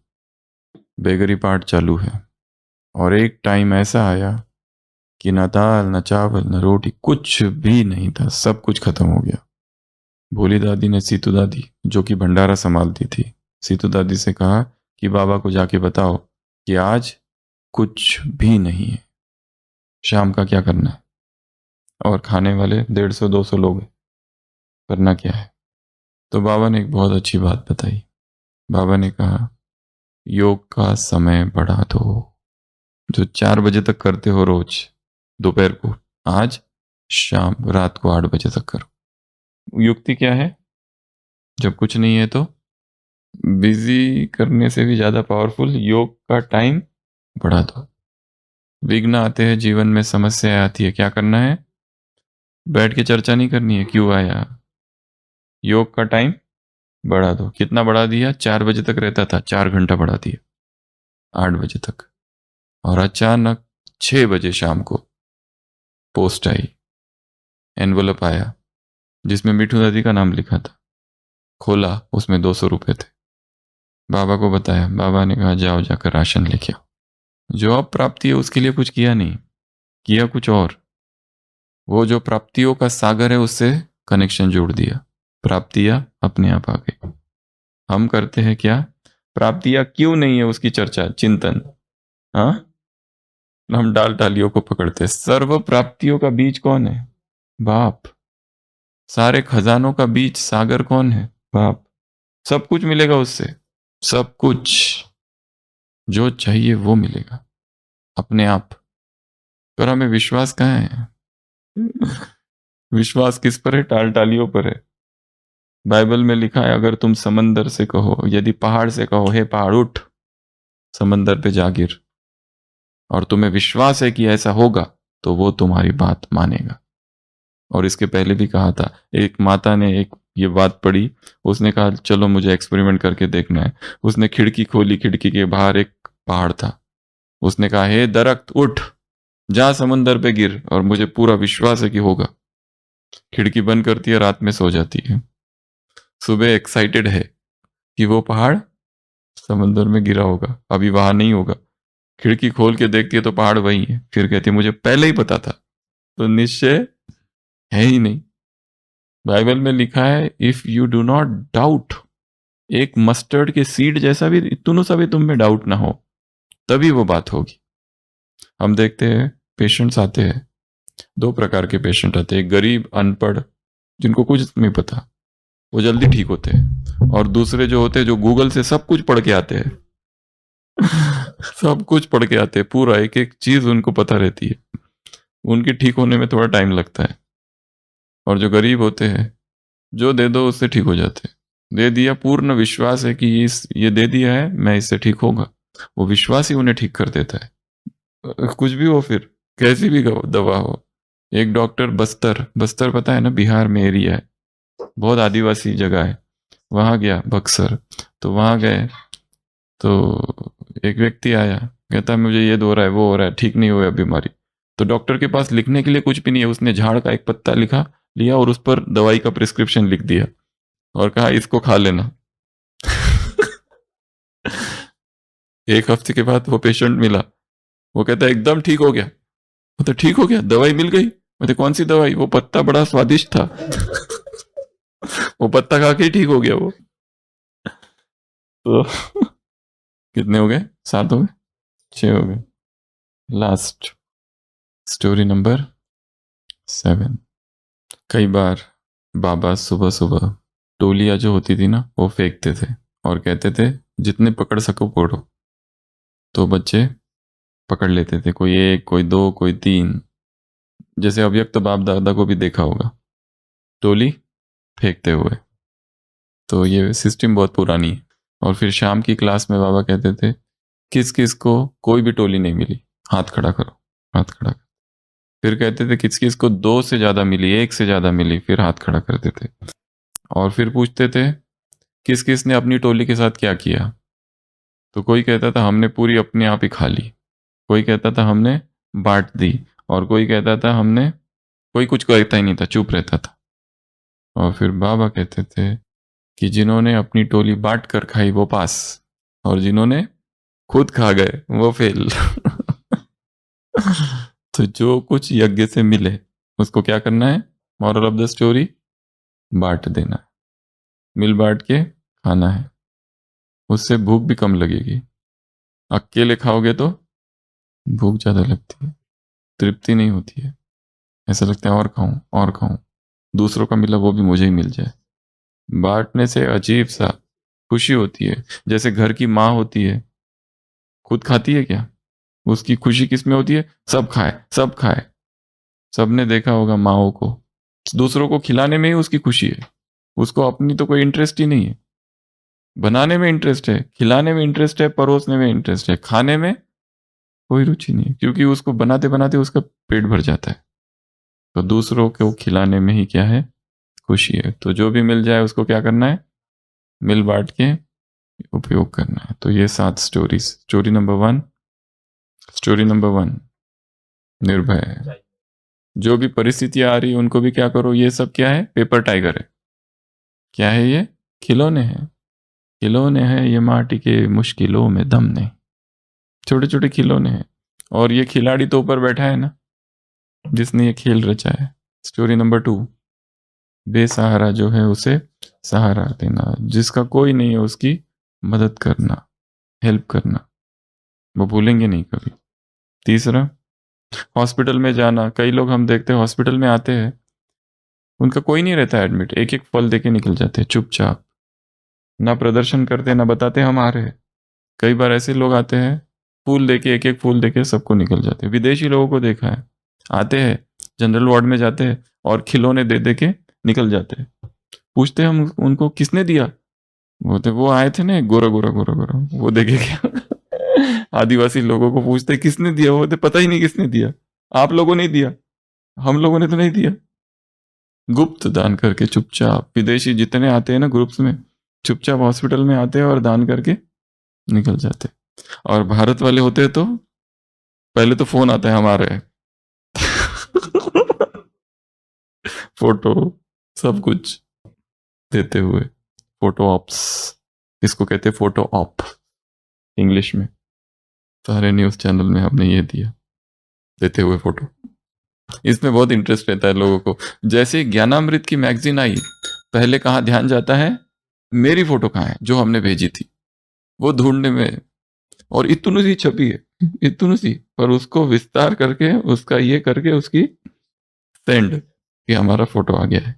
बेगरी पार्ट चालू है और एक टाइम ऐसा आया कि न दाल न चावल न रोटी, कुछ भी नहीं था, सब कुछ खत्म हो गया। भोली दादी ने सीतू दादी, जो कि भंडारा संभालती थी, सीतू दादी से कहा कि बाबा को जाके बताओ कि आज कुछ भी नहीं है, शाम का क्या करना है। और खाने वाले 150-200 लोग हैं, करना क्या है। तो बाबा ने एक बहुत अच्छी बात बताई। बाबा ने कहा योग का समय बढ़ा दो। जो 4 बजे तक करते हो रोज दोपहर को, आज शाम रात को 8 बजे तक करो। युक्ति क्या है? जब कुछ नहीं है तो बिजी करने से भी ज्यादा पावरफुल योग का टाइम बढ़ा दो। विघ्न आते हैं जीवन में, समस्या आती है, क्या करना है? बैठ के चर्चा नहीं करनी है क्यों आया, योग का टाइम बढ़ा दो। कितना बढ़ा दिया? 4 बजे तक रहता था, 4 घंटा बढ़ा दिया 8 बजे तक। और अचानक 6 बजे शाम को पोस्ट आई, एनवलप आया जिसमें मिठू दादी का नाम लिखा था। खोला, उसमें 200 रुपए थे। बाबा को बताया, बाबा ने कहा जाओ जाकर राशन लेके आओ। जो अब प्राप्ति है उसके लिए कुछ किया नहीं, किया कुछ और। वो जो प्राप्तियों का सागर है उससे कनेक्शन जोड़ दिया, प्राप्तियां अपने आप आ गई। हम करते हैं क्या? प्राप्तियां क्यों नहीं है उसकी चर्चा, चिंतन। हाँ, हम डाल डालियों को पकड़ते। सर्व प्राप्तियों का बीज कौन है? बाप। सारे खजानों का बीज सागर कौन है? बाप। सब कुछ मिलेगा उससे, सब कुछ जो चाहिए वो मिलेगा अपने आप। पर हमें विश्वास कहाँ है? विश्वास किस पर है? टाल टालियों पर है। बाइबल में लिखा है अगर तुम समंदर से कहो, यदि पहाड़ से कहो हे पहाड़ उठ, समंदर पे जा गिर, और तुम्हें विश्वास है कि ऐसा होगा, तो वो तुम्हारी बात मानेगा। और इसके पहले भी कहा था, एक माता ने एक ये बात पढ़ी, उसने कहा चलो मुझे एक्सपेरिमेंट करके देखना है। उसने खिड़की खोली, खिड़की के बाहर एक पहाड़ था। उसने कहा हे दरख्त उठ, जा समंदर पे गिर, और मुझे पूरा विश्वास है कि होगा। खिड़की बंद करती है, रात में सो जाती है। सुबह एक्साइटेड है कि वो पहाड़ समंदर में गिरा होगा, अभी वहां नहीं होगा। खिड़की खोल के देखती है तो पहाड़ वही है। फिर कहती है मुझे पहले ही पता था। तो निश्चय है ही नहीं। बाइबल में लिखा है, if you do not doubt, एक मस्टर्ड के सीड जैसा भी इतनों सा भी तुम में डाउट ना हो, तभी वो बात होगी। हम देखते हैं पेशेंट्स आते हैं, दो प्रकार के पेशेंट आते हैं। एक गरीब अनपढ़ जिनको कुछ नहीं पता, वो जल्दी ठीक होते हैं। और दूसरे जो होते हैं जो गूगल से सब कुछ पढ़ के आते हैं सब कुछ पढ़ के आते हैं, पूरा एक एक चीज उनको पता रहती है। उनके ठीक होने में थोड़ा टाइम लगता है। और जो गरीब होते हैं, जो दे दो उससे ठीक हो जाते हैं। दे दिया, पूर्ण विश्वास है कि ये दे दिया है, मैं इससे ठीक होगा। वो विश्वास ही उन्हें ठीक कर देता है। कुछ भी हो, फिर कैसी भी दवा हो। एक डॉक्टर बस्तर, बस्तर पता है ना, बिहार में एरिया है, बहुत आदिवासी जगह है। वहां गया, बक्सर। तो वहां गए तो एक व्यक्ति आया, कहता है मुझे ये हो रहा है, वो हो रहा है, ठीक नहीं हुआ बीमारी। तो डॉक्टर के पास लिखने के लिए कुछ भी नहीं है, उसने झाड़ का एक पत्ता लिया और उस पर दवाई का प्रिस्क्रिप्शन लिख दिया और कहा इसको खा लेना एक हफ्ते के बाद वो पेशेंट मिला, वो कहता है एकदम ठीक हो गया। वो तो ठीक हो गया, दवाई मिल गई। बोले कौन सी दवाई? वो पत्ता बड़ा स्वादिष्ट था वो पत्ता खा के ही ठीक हो गया वो। तो कितने हो गए? 7 हो गए, 6 हो गए। Last story number 7। कई बार बाबा सुबह सुबह टोलियां जो होती थी ना, वो फेंकते थे और कहते थे जितने पकड़ सको पकड़ो। तो बच्चे पकड़ लेते थे, कोई 1, कोई 2, कोई 3। जैसे अव्यक्त बाप दादा को भी देखा होगा, टोली फेंकते हुए। तो ये सिस्टम बहुत पुरानी है। और फिर शाम की क्लास में बाबा कहते थे किस किस को कोई भी टोली नहीं मिली, हाथ खड़ा करो, हाथ खड़ा करो। फिर कहते थे किस किस को 2 से ज्यादा मिली, 1 से ज्यादा मिली, फिर हाथ खड़ा करते थे। और फिर पूछते थे किस किस ने अपनी टोली के साथ क्या किया। तो कोई कहता था हमने पूरी अपने आप ही खा ली, कोई कहता था हमने बांट दी, और कोई कहता था हमने, कोई कुछ कहता ही नहीं था, चुप रहता था। और फिर बाबा कहते थे कि जिन्होंने अपनी टोली बांट कर खाई वो पास, और जिन्होंने खुद खा गए वो फेल तो जो कुछ यज्ञ से मिले उसको क्या करना है? मॉरल ऑफ द स्टोरी, बांट देना है, मिल बांट के खाना है। उससे भूख भी कम लगेगी। अकेले खाओगे तो भूख ज्यादा लगती है, तृप्ति नहीं होती है, ऐसा लगता है और खाऊं और खाऊं, दूसरों का मिला वो भी मुझे ही मिल जाए। बांटने से अजीब सा खुशी होती है। जैसे घर की माँ होती है, खुद खाती है क्या? उसकी खुशी किस में होती है? सब खाए, सब खाए। सबने देखा होगा माओ को, दूसरों को खिलाने में ही उसकी खुशी है। उसको अपनी तो कोई इंटरेस्ट ही नहीं है। बनाने में इंटरेस्ट है, खिलाने में इंटरेस्ट है, परोसने में इंटरेस्ट है, खाने में कोई रुचि नहीं है, क्योंकि उसको बनाते बनाते उसका पेट भर जाता है। तो दूसरों को खिलाने में ही क्या है? खुशी है। तो जो भी मिल जाए उसको क्या करना है? मिल बांट के उपयोग करना है। तो ये 7 स्टोरीज। स्टोरी नंबर 1 निर्भय। जो भी परिस्थितियां आ रही उनको भी क्या करो, ये सब क्या है? पेपर टाइगर है। क्या है ये? खिलौने हैं, खिलौने हैं, ये माटी के मुश्किलों में दम नहीं। छोटे छोटे खिलौने हैं। और ये खिलाड़ी तो ऊपर बैठा है ना, जिसने ये खेल रचा है। स्टोरी नंबर 2, बेसहारा जो है उसे सहारा देना, जिसका कोई नहीं है उसकी मदद करना, हेल्प करना, वो भूलेंगे नहीं कभी। तीसरा, हॉस्पिटल में जाना। कई लोग हम देखते हैं हॉस्पिटल में आते हैं, उनका कोई नहीं रहता एडमिट, एक एक फल देके निकल जाते हैं चुपचाप, ना प्रदर्शन करते ना बताते हम आ रहे हैं। कई बार ऐसे लोग आते हैं, फूल देके, एक एक फूल देके सबको निकल जाते हैं। विदेशी लोगों को देखा है, आते हैं जनरल वार्ड में जाते हैं और खिलौने दे दे के निकल जाते हैं। पूछते हैं हम उनको किसने दिया? वो आए थे ना, गोरा गोरा गोरा गोरा, वो देखे क्या आदिवासी लोगों को पूछते किसने दिया, वो पता ही नहीं किसने दिया। आप लोगों ने दिया, हम लोगों ने तो नहीं दिया। गुप्त दान करके चुपचाप, विदेशी जितने आते हैं ना ग्रुप्स में, चुपचाप हॉस्पिटल में आते हैं और दान करके निकल जाते हैं। और भारत वाले होते हैं तो पहले तो फोन आता है हमारे, फोटो, सब कुछ देते हुए। फोटो ऑप्स, इसको कहते फोटो ऑप इंग्लिश में। सारे न्यूज चैनल में हमने ये दिया, देते हुए फोटो। इसमें बहुत इंटरेस्ट रहता है लोगों को। जैसे ज्ञानामृत की मैगजीन आई, पहले कहाँ ध्यान जाता है, मेरी फोटो कहाँ है जो हमने भेजी थी, वो ढूंढने में। और इतनी सी छपी है, इतनी सी, पर उसको विस्तार करके, उसका ये करके, उसकी सेंड कि हमारा फोटो आ गया है।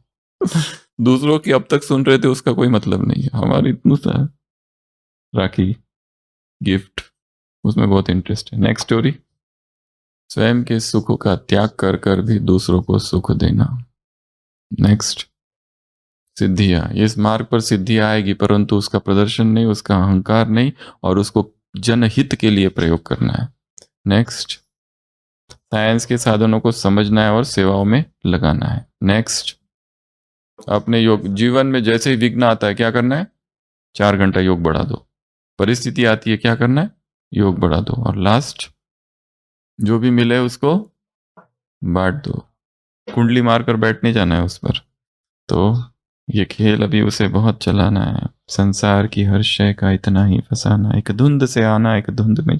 दूसरों की अब तक सुन रहे थे, उसका कोई मतलब नहीं है। हमारी इतनी सा राखी गिफ्ट, उसमें बहुत इंटरेस्ट है। नेक्स्ट स्टोरी, स्वयं के सुख का त्याग कर कर भी दूसरों को सुख देना। नेक्स्ट, सिद्धियां। इस मार्ग पर सिद्धियां आएगी, परंतु उसका प्रदर्शन नहीं, उसका अहंकार नहीं, और उसको जनहित के लिए प्रयोग करना है। नेक्स्ट, साइंस के साधनों को समझना है और सेवाओं में लगाना है। नेक्स्ट, अपने योग जीवन में जैसे ही विघ्न आता है, क्या करना है, 4 घंटा योग बढ़ा दो। परिस्थिति आती है, क्या करना है, योग बढ़ा दो। और लास्ट, जो भी मिले उसको बांट दो। कुंडली मारकर बैठने जाना है उस पर। तो ये खेल अभी उसे बहुत चलाना है। संसार की हर शय का इतना ही फसाना, एक धुंध से आना, एक धुंध में।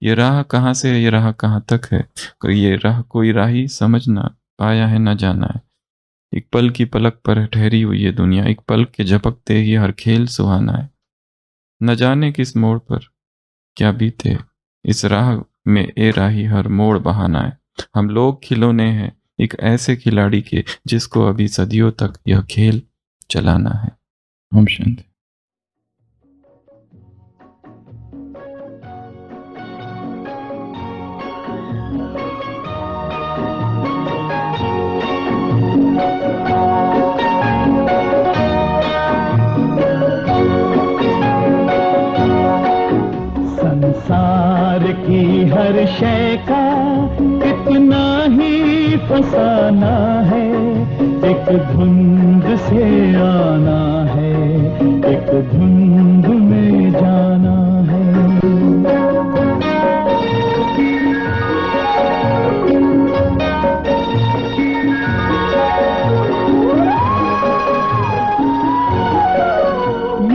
ये राह कहाँ से, ये राह कहाँ तक है, ये राह कोई राही समझना पाया है न जाना है। एक पल की पलक पर ठहरी हुई ये दुनिया, एक पल के झपकते ही हर खेल सुहाना है। न जाने किस मोड़ पर क्या बीते, इस राह में ए राही हर मोड़ बहाना है। हम लोग खिलौने हैं एक ऐसे खिलाड़ी के, जिसको अभी सदियों तक यह खेल चलाना है। ओम शांति। संसार की हर शय का इतना ही फसाना है, एक धुंध से आना है, एक धुंध में जाना है।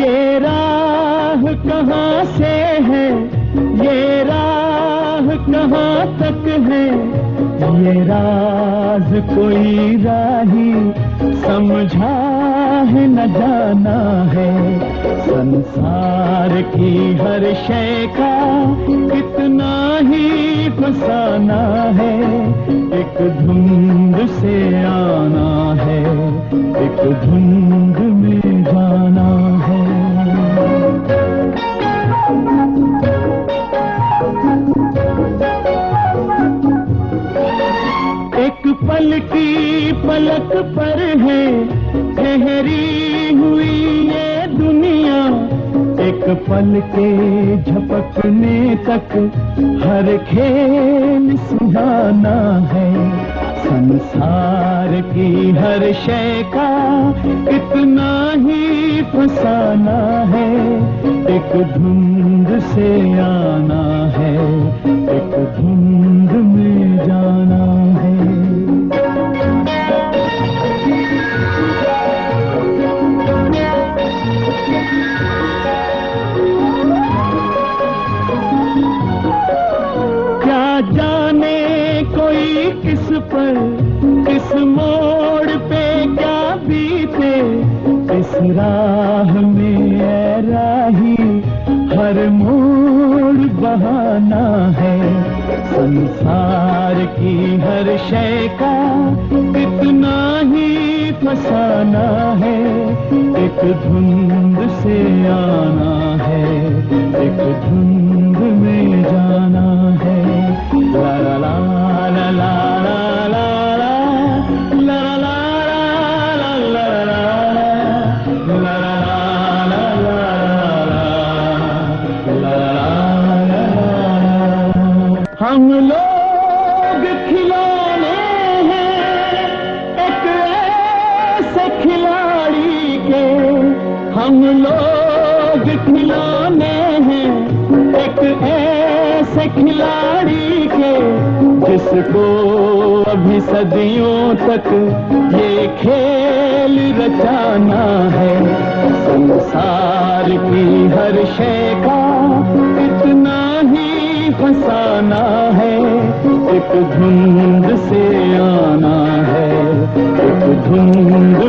ये राह कहाँ से है, ये राह कहाँ तक है, ये राज कोई राही समझा है न जाना है। संसार की हर शय का कितना ही फसाना है, एक धुंध से आना है, एक धुंध में जाना है। एक पल की पलक पर है ठहरी हुई ये दुनिया, एक पल के झपकने तक हर खेल सुहाना है। संसार की हर शय का इतना ही फसाना है, एक धुंध से आना है, एक धुंध में जाना है। क्या जाने कोई किस पर, किस मोड़ पे क्या बीते, इस राह में है राही हर मोड़ बहाना है। संसार की हर शय का कितना ही फसाना है, एक धुंध से आना है, एक धुंध में जाना है। ला ला ला ला ला ला ला ला हम लोग खिलौने हैं एक ऐसे खिलाड़ी के, हम लोग खिलौने हैं एक ऐसे ऐसे खिलाड़ी के जिसको अभी सदियों तक ये खेल रचाना है। संसार की हर शय का इतना ही फसाना है, एक धुंध से आना है, एक धुंध